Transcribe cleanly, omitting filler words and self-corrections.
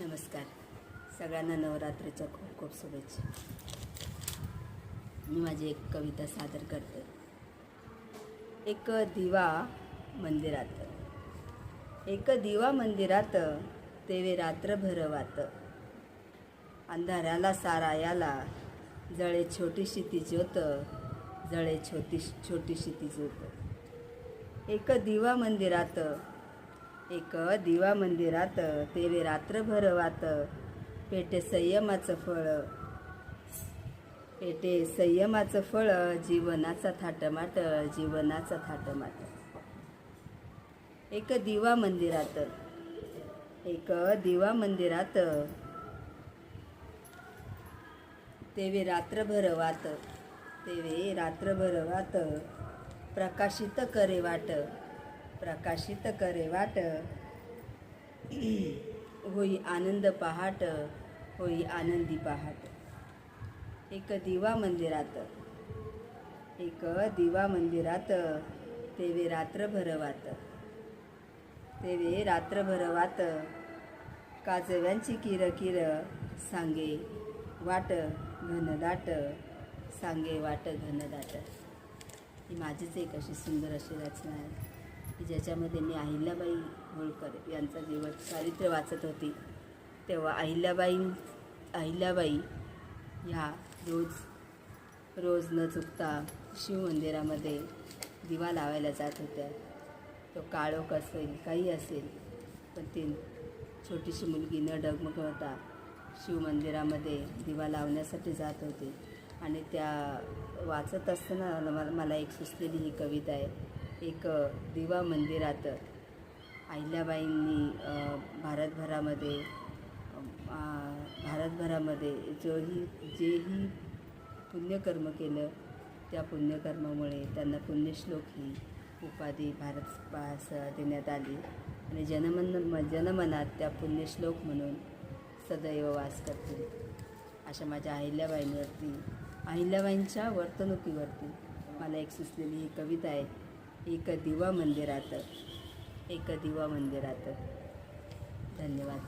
नमस्कार. सगळ्यांना नवरात्रीच्या खूप खूप शुभेच्छा. मी माझी एक कविता सादर करते. एक दिवा मंदिरात, एक दिवा मंदिरात, तेवे रात्रभर वात. अंधाऱ्याला सारायाला जळे छोटीशी ती ज्योत, जळे छोटीशी ती ज्योत. एक दिवा मंदिरात, एक दिवा मंदिरात, तेवे रात्रभर वात. पेटे संयमाचं फळ, पेटे संयमाचं फळ, जीवनाचा थाटमाट, जीवनाचा थाटमाट. एक दिवा मंदिरात, एक दिवा मंदिरात, तेवे रात्रभर वात, तेवे रात्रभर वात. प्रकाशित करे वाट, प्रकाशित करे वाट. होई आनंद पहाट, होई आनंदी पहाट. एक दिवा मंदिरात, एक दिवा मंदिरात, तेवे रात्रभर वात, तेवे रात्रभर वात. काजव्यांची किरकिर, सांगे वाट घनदाट, सांगे वाट घनदाट. ही माझीच एक अशी सुंदर अशी रचना आहे की ज्याच्यामध्ये मी अहिल्याबाई होळकर यांचा जीवन चारित्र्य वाचत होती. तेव्हा अहिल्याबाई ह्या रोज न चुकता शिवमंदिरामध्ये दिवा लावायला जात होत्या. तो काळोख असेल काही असेल, पण ती छोटीशी मुलगी न डगमगता शिवमंदिरामध्ये दिवा लावण्यासाठी जात होती. आणि त्या वाचत असताना मला एक सुचलेली ही कविता आहे. एक दिवा मंदिरात. अहिल्याबाईंनी भारतभरामध्ये जेही पुण्यकर्म केलं, त्या पुण्यकर्मामुळे त्यांना पुण्यश्लोक ही उपाधी भारतभास देण्यात आली. आणि जनमनात त्या पुण्यश्लोक म्हणून सदैव वास करतील. अशा माझ्या अहिल्याबाईंच्या वर्तणुकीवरती मला एक सुचलेली ही कविता आहे. एक दिवा मंदिरात, एक दिवा मंदिरात. धन्यवाद.